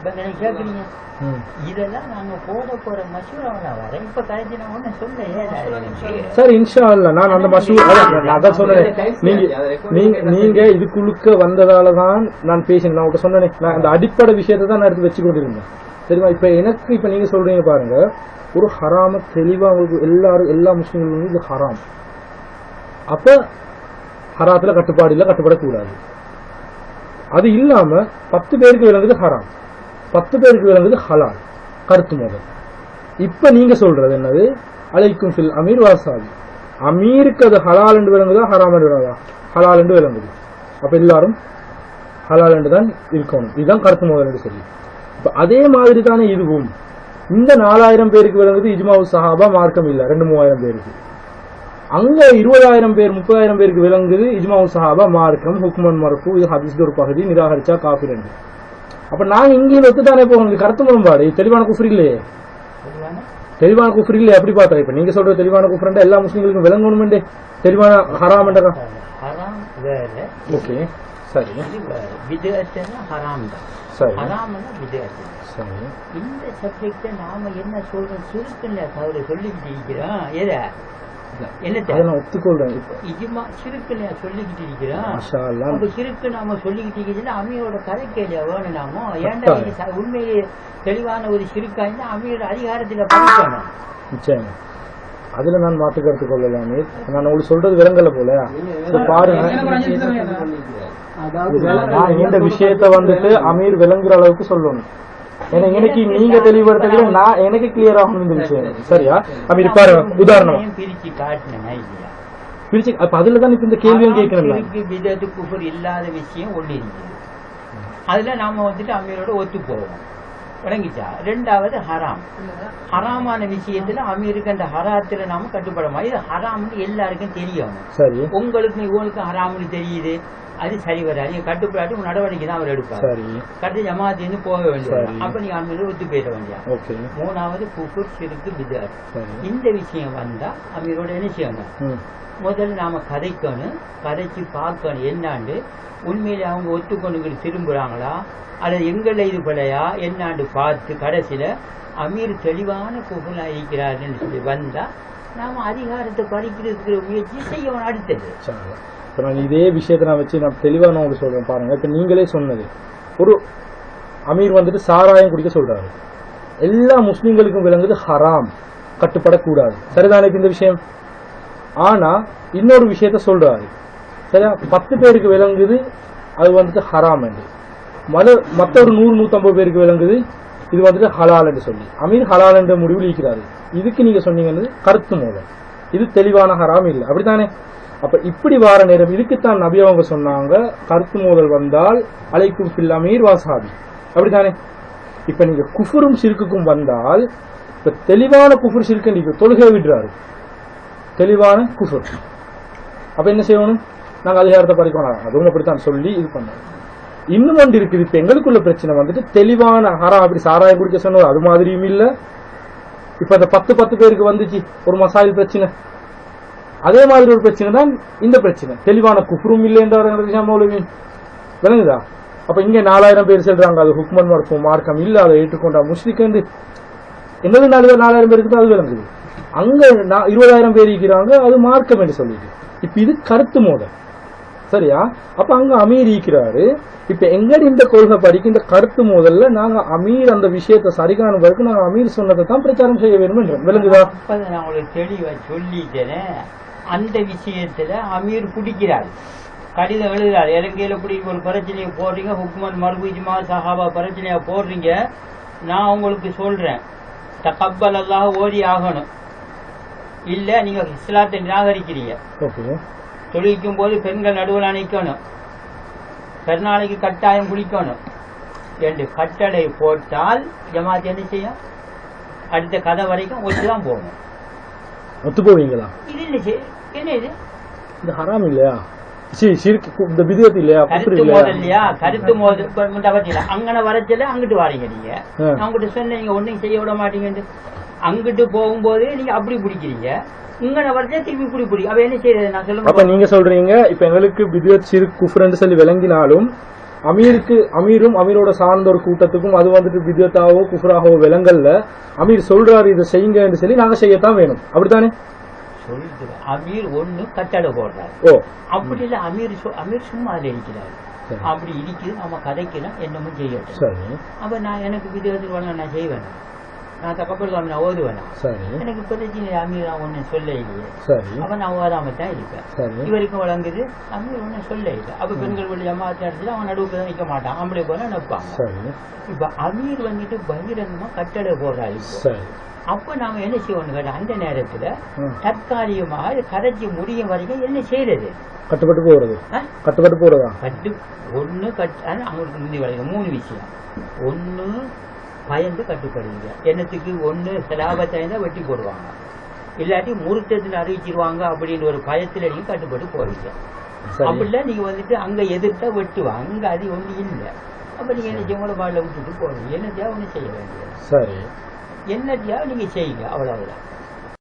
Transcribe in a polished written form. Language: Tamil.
கேக்குறீங்க இதெல்லாம் நாங்க போற மசூரா வர இப்ப கடைசி நான் ஒண்ணு சொல்ல சார் இன்ஷா அல்லாஹ் நான் அந்த மசூரா அதான் சொன்னேன். நீங்க இதுக்குள்ளுக்க வந்ததாலதான் நான் பேசினேன். நான் உங்க சொன்னேன் நான் அந்த அடிப்படை விஷயத்தை தான் நான் எடுத்து வச்சு கொண்டிருந்தேன் தெரியுமா. இப்ப நீங்க சொல்றீங்க பாருங்க ஒரு ஹராம தெளிவா உங்களுக்கு எல்லா முஸ்லிம்களும் இது ஹராம். அப்ப ஹராத்துல கட்டுப்பாடு இல்ல, கட்டுப்படக்கூடாது. அது இல்லாம 10 பேருக்கு விளங்குது ஹராம், 10 பேருக்கு விளங்குது ஹலால் கருத்து முதல். இப்ப நீங்க சொல்றது என்னது அலைக்கும் ஃபில் அமீர் வாசாபி அமீருக்கு அது ஹலால் என்று விளங்குதா ஹராம் என்று விளங்குதா? ஹலால் என்று விளங்குது. அப்ப எல்லாரும் ஹலால் என்று தான் இருக்கணும். இதுதான் கருத்து முதல் என்று சொல்லி இப்ப அதே மாதிரி தானே இதுவும் இந்த 4000 பேருக்கு விளங்குது இஜ்மாவு சஹாபா மார்க்கம் இல்ல 2-3000 பேருக்கு. அங்க 20,000 பேர் 30,000 பேருக்கு விளங்குது இஜ்மாவு சஹாபா மார்க்கம் ஹுக்மன் மர்ஃபு இது ஹதீஸ் ஒரு பகுதி நிராகரிச்சா காஃபிர் என்று. அப்ப நாங்க இங்கேயும் ஒத்துத்தானே போகணும். கருத்து முரண்பாடு தெளிவான குஃப்ர் இல்லையே, தெளிவான குஃப்ர் இல்லையே. அப்படி பார்த்தா இப்ப நீங்க சொல்ற தெளிவான குஃப்ரண்டா எல்லா முஸ்லிம்களுக்கும் விளங்கணுமே தெளிவான ஹராம் என்றா ஓகே சரி ஹராம் தான் சரி. இந்த சப்ஜெக்ட நாம என்ன சொல்றோம் சிறுக்குன்னு அவரை சொல்லிக்கிட்டு இருக்கிறோம். எத என்ன ஒத்துக்கொள்றேன் சிறுக்குன்னு சொல்லிக்கிட்டு இருக்கிறோம். சிறுக்கு நாம சொல்லிக்கிட்டு இருக்கிறோம். அம்மியோட கதை கேள்வியா வேணும் நாமோ ஏன்டா உண்மையிலே தெளிவான ஒரு சிறுக்காய்னா அம்மியோட அதிகாரத்துல படிக்கணும். நிச்சயமா அதுல நான் மாற்று கருத்து கொள்ளலாமே. நான் உங்களுக்கு சொல்றது விலங்கல போல பாருங்க. நான் இந்த விஷயத்த வந்துட்டு அமீர் விளங்குற அளவுக்கு சொல்லணும். ஏன்னா எனக்கு நீங்க தெளிவுபடுத்த நான் எனக்கு கிளியர் ஆகணும் இந்த விஷயம். சரியா அமீர் பாருங்க உதாரணம் பிரிச்சு அப்ப அதுலதான் இப்ப இந்த கேள்வியும் கேட்கணும். இல்லாத விஷயம் ஒண்ணு இருக்குது. அதுல நாம வந்துட்டு அமீரோட ஒத்து போவோம் விளங்கிச்சா. ரெண்டாவது ஹராம். ஹராமான விஷயத்துல அமீருக்கு அந்த ஹராத்துல நாம கட்டுப்படமா. இது ஹராம்னு எல்லாருக்கும் தெரியும். உங்களுக்கு இவனுக்கு ஹராம்னு தெரியுது அது சரி வராது. நீங்க கட்டுப்பாட்டு உங்க நடவடிக்கை தான் அவர் எடுப்பாரு. கட்டு ஜமாத்திலிருந்து போக வேண்டியது. அப்ப நீங்க அமீரோட ஒத்து போயிட வேண்டிய. மூணாவது குஃபுர் ஷிர்க் பித்அத். இந்த விஷயம் வந்தா அமீரோட என்ன செய்யணும்? முதல்ல நாம கதைக்கணும், கதைச்சு பார்க்கணும் என்னாண்டு உண்மையில அவங்க ஒத்துக்கொண்டு திரும்புறாங்களா அல்லது எங்களை இது போலையா என்னாண்டு பார்த்து கடைசியில அமீர் தெளிவான குஃபுர்ல இருக்கிறார்கள் சொல்லி வந்தா நாம அதிகாரத்தை பறிக்கிறதுக்கு முயற்சி செய்யணும். அடுத்தது நான் இதே விஷயத்தை நான் வச்சு நான் தெளிவா நான் உங்களுக்கு சொல்றேன் பாருங்க. இப்ப நீங்களே சொன்னது ஒரு அமீர் வந்துட்டு சாராயம் குடிக்க சொல்றாரு. எல்லா முஸ்லிம்களுக்கும் விளங்குது ஹராம் கட்டுப்படக்கூடாது சரிதானே இந்த விஷயம். ஆனா இன்னொரு விஷயத்த சொல்றாரு சரியா 10 பேருக்கு விளங்குது அது வந்துட்டு ஹராம் என்று. மற்ற ஒரு 100-150 பேருக்கு விளங்குது இது வந்துட்டு ஹலால் என்று சொல்லி அமீர் ஹலால் என்ற முடிவில் இருக்கிறாரு. இதுக்கு நீங்க சொன்னீங்கன்னு கருத்து மூலம் இது தெளிவான ஹராம் இல்லை அப்படித்தானே. அப்ப இப்படி வார நேரம் இதுக்குத்தான் நபி அவங்க சொன்னாங்க கருத்து மோதல் வந்தால் அலைக்கும் ஃபில் அமீர் வாசாபி அப்படித்தானே. இப்ப நீங்க குஃபுரும் ஷிர்க்குக்கும் வந்தால் இப்ப தெளிவான குஃபுர் ஷிர்க்கு நீங்க தொழுகை விடுறாரு தெளிவான குஃபுர். அப்ப என்ன செய்யணும்? நாங்க அதிகாரத்தை பறிக்கணும் அதுவும் அப்படித்தான் சொல்லி இது பண்ணோம். இன்னும் ஒன்று இருக்குது. இப்ப எங்களுக்குள்ள பிரச்சனை வந்துட்டு தெளிவான ஹராம் அப்படி சாராயம் குடிக்க சொன்னது அது மாதிரியும் இல்ல. இப்ப அந்த 10 பேருக்கு வந்துச்சு ஒரு மசாயில் பிரச்சனை அதே மாதிரி ஒரு பிரச்சனை தான் இந்த பிரச்சனை. தெளிவான குஃப்ரும் இல்லை என்றார் விளங்குதா. அப்ப இங்க 4000 பேர் சொல்றாங்க அது ஹுக்மன் மர்ஃபு மார்க்கம் இல்ல அதை ஏற்றுக்கொண்டா முஸ்லிக் என்று என்னது 4000 பேருக்கு தான் அது விளங்குது. அங்க 20,000 பேர் இருக்கிறாங்க அது மார்க்கம் என்று சொல்லிட்டு. இப்ப இது கருத்து மோதல் சரியா. அப்ப அங்க அமீர் இருக்கிறாரு. இப்ப எங்க இந்த கொள்கை படிக்க இந்த கருத்து மோதல்ல நாங்க அமீர் அந்த விஷயத்தை சரிகான வரைக்கும் நாங்க அமீர் சொன்னதை தான் பிரச்சாரம் செய்ய வேண்டும் என்று விளங்குதா. நான் உங்களுக்கு தெளிவா சொல்லிட்டேன். அந்த விஷயத்துல அமீர் பிடிக்கிறார் கடிதம் எழுதுறாரு. இலங்கையில இப்படி ஒரு பிரச்சனையை போடுறீங்க ஹுக்மன் மர்ஃபு இஜ்மா சஹாபா பிரச்சனையா போடுறீங்க. நான் உங்களுக்கு சொல்றேன் தகப்பல் அல்லாஹ் ஓதி ஆகணும். இல்ல நீங்க இஸ்லாத்தை நிராகரிக்கிறீங்க. தொழிக்கும் போது பெண்கள் நடுவில் நிற்கணும், பெருநாளைக்கு கட்டாயம் குளிக்கணும் என்று கட்டளை போட்டால் ஜமாத் என்ன செய்யும்? அடுத்த கதை வரைக்கும் ஒத்துதான் போகணும். ஒத்து போவீங்களா? இது இல்லை என்ன இது இந்த ஹராம் இல்லையா இந்த விதத்து இல்லையா கருத்து மோதல் இல்லையா? கருத்து மோதல் அங்கன வரச்சல அங்கிட்டு வாரீங்க. நீங்க அவங்ககிட்ட சொன்ன நீங்க ஒன்னும் செய்ய விட மாட்டீங்க. அங்கிட்டு போகும்போது நீங்க அப்படி பிடிக்கிறீங்க இங்கன வரச்ச திருப்பி இப்படி பிடி. அவ என்ன செய்யறது நான் சொல்லுங்க. அப்ப நீங்க சொல்றீங்க இப்ப எங்களுக்கு பித்அத் ஷிர்க் குஃப்ர்னு சொல்லி விளங்கினாலும் அமீரும் அமீரோட சார்ந்த ஒரு கூட்டத்துக்கும் அது வந்துட்டு விதத்தாவோ குஃப்ராகவோ விலங்கல்ல அமீர் சொல்றாரு இதை செய்யுங்கன்னு சொல்லி நாங்க செய்யத்தான் வேணும், அப்படித்தானே? சொல்லுது அமீர் ஒண்ணு கட்டளை போடுறாரு. ஓ அப்படி இல்ல அமீர் சும்மா அதுல இருக்கிறாரு. அப்படி இருக்குது நம்ம கதைக்கலாம் என்னமோ செய்யட்டும். சரி. அப்ப நான் எனக்கு விதத்தில் வேணா நான் செய்வேன், நான் தக்கப்பல் நான் ஓதுவேனா, சரி. எனக்கு பிரச்சனை அமீர் நான் ஒண்ணு சொல்ல இல்லையே. சரி. அப்ப நான் ஓதாம தான் இருப்பேன். சரி. இவருக்கும் வழங்குது அமீர் ஒண்ணு சொல்ல இல்லை. அப்ப பெண்கள் வழி ஜமாத்து நடத்தி அவன் நடுவுக்கு தான் நிக்க மாட்டான், ஆம்பளை போல நிற்பாங்க. சரி. இப்ப அமீர் வந்துட்டு பகிரங்கமா கட்டளை போடுறாரு. சரி. அப்ப நாம என்ன செய்யணும் கேட்டா அந்த நேரத்துல தற்காலிகமாக கரைச்சி முடியும் வரைக்கும் என்ன செய்யறது? கட்டுப்பட்டு போறது. கட்டுப்பட்டு போறதா? ஒண்ணு அவங்களுக்கு முந்தி வரைக்கும் 3 விஷயம். ஒண்ணு பயந்து கட்டுப்படுவீங்க, என்னத்துக்கு? ஒண்ணு செலாபத்தாய்ந்தா வெட்டி போடுவாங்க, இல்லாட்டி முருத்தத்துல அறிவிச்சிருவாங்க அப்படின்னு ஒரு பயத்துல நீங்க கட்டுப்பட்டு போறீங்க. அப்படிலாம் நீங்க வந்துட்டு அங்க எதிர்த்தா வெட்டுவாங்க, அங்க அது ஒண்ணு இல்லை. அப்ப நீங்க என்ன செய்ய பாடல விட்டுட்டு போறீங்க, என்னத்தையா ஒண்ணு செய்ய வேண்டியது. சரி. என்னத்தையா நீங்க செய்யுங்க, அவ்வளவுதான்.